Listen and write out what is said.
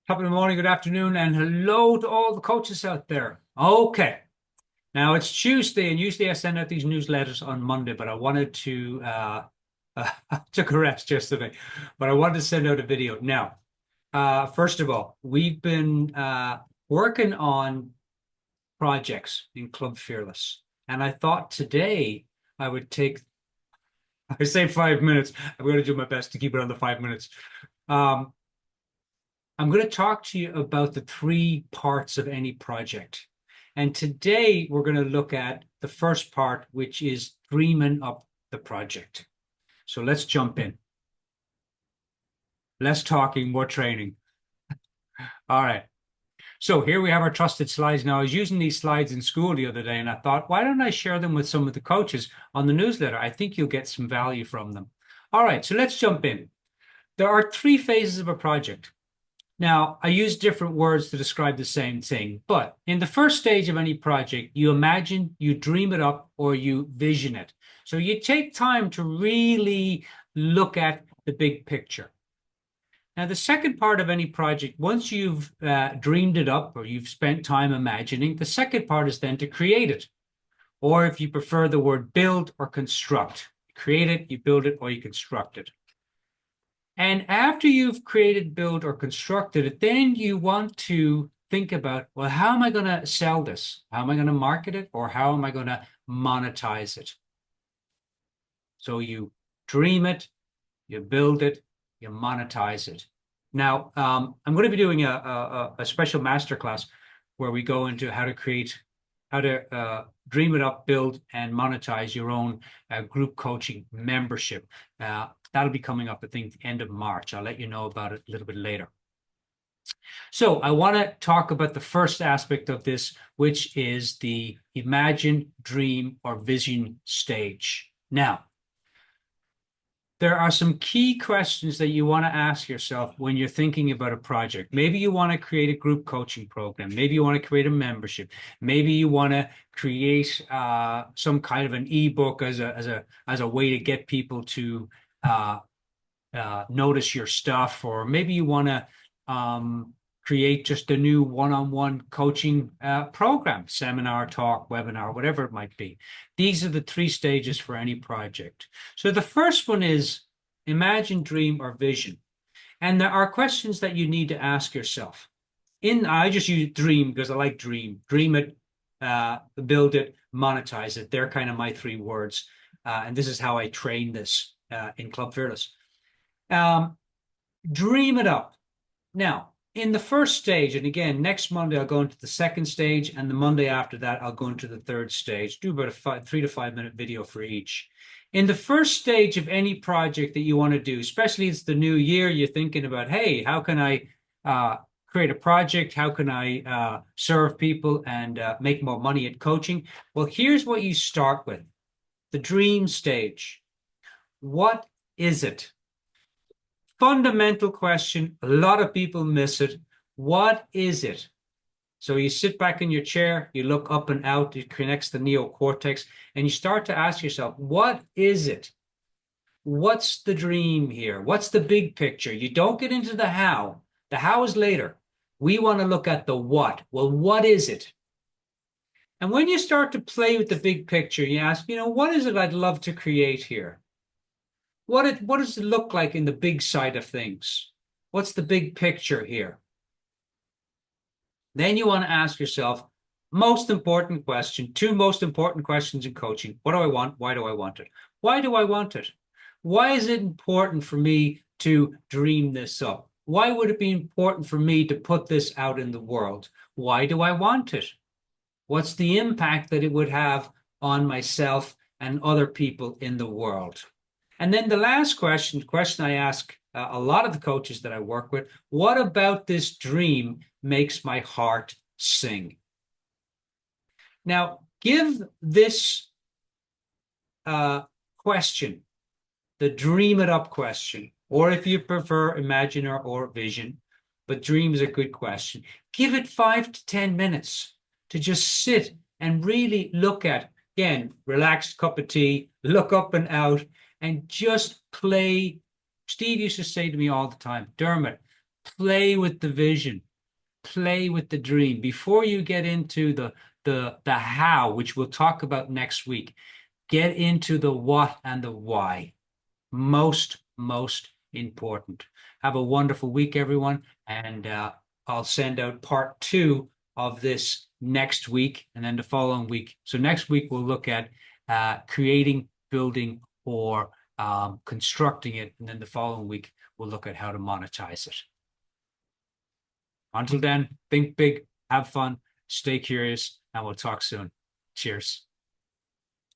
Top of the morning, good afternoon, and hello to all the coaches out there. Okay, now it's Tuesday, and usually I send out these newsletters on Monday, but I wanted to I took a rest yesterday, but I wanted to send out a video. Now, first of all, we've been working on projects in Club Fearless, and I thought today I would take, I say 5 minutes. I'm going to do my best to keep it under 5 minutes. Um, I'm going to talk to you about the three parts of any project. And today we're going to look at the first part, which is dreaming up the project. So let's jump in. Less talking, more training. All right. So here we have our trusted slides. Now, I was using these slides in school the other day, and I thought, why don't I share them with some of the coaches on the newsletter? I think you'll get some value from them. All right. So let's jump in. There are three phases of a project. Now, I use different words to describe the same thing, but in the first stage of any project, you imagine, you dream it up, or you vision it. So you take time to really look at the big picture. Now, the second part of any project, once you've dreamed it up or you've spent time imagining, the second part is then to create it. Or if you prefer the word build or construct, create it, you build it, or you construct it. And after you've created, built, or constructed it, then you want to think about, well, how am I going to sell this? How am I going to market it? Or how am I going to monetize it? So you dream it, you build it, you monetize it. Now, I'm going to be doing a special masterclass where we go into how to dream it up, build, and monetize your own group coaching membership. That'll be coming up, I think, the end of March. I'll let you know about it a little bit later. So I want to talk about the first aspect of this, which is the imagine, dream, or vision stage. Now, there are some key questions that you want to ask yourself when you're thinking about a project. Maybe you want to create a group coaching program. Maybe you want to create a membership. Maybe you want to create some kind of an ebook as a way to get people to notice your stuff, or maybe you want to create just a new one-on-one coaching program, seminar, talk, webinar, whatever it might be. These are the three stages for any project. So the first one is imagine, dream, or vision. And there are questions that you need to ask yourself. I just use dream because I like dream. Dream it, build it, monetize it. They're kind of my three words. And this is how I train this in Club Fearless. Dream it up. Now, in the first stage, and again, next Monday, I'll go into the second stage, and the Monday after that, I'll go into the third stage, do about a 3 to 5 minute video for each. In the first stage of any project that you want to do, especially it's the new year, you're thinking about, hey, how can I create a project? How can I serve people and make more money at coaching? Well, here's what you start with. The dream stage. What is it? Fundamental question. A lot of people miss it. What is it? So you sit back in your chair, you look up and out, it connects the neocortex, and you start to ask yourself, what is it? What's the dream here? What's the big picture? You don't get into the how. The how is later. We want to look at the what. Well, what is it? And when you start to play with the big picture, you ask, what is it I'd love to create here? What does it look like in the big side of things? What's the big picture here? Then you want to ask yourself, most important question, two most important questions in coaching. What do I want? Why do I want it? Why do I want it? Why is it important for me to dream this up? Why would it be important for me to put this out in the world? Why do I want it? What's the impact that it would have on myself and other people in the world? And then the last question I ask a lot of the coaches that I work with, what about this dream makes my heart sing? Now, give this question, the dream it up question, or if you prefer, imagine or vision, but dream is a good question. Give it 5 to 10 minutes to just sit and really look at, again, relaxed cup of tea, look up and out, and just play. Steve used to say to me all the time, Dermot, Play with the vision, play with the dream before you get into the how, which we'll talk about next week. Get into the what and the why. Most important. Have a wonderful week, everyone, and I'll send out part 2 of this next week and then the following week. So next week we'll look at creating, building, or constructing it, and then the following week we'll look at how to monetize it. Until then, think big, have fun, stay curious, and we'll talk soon. Cheers.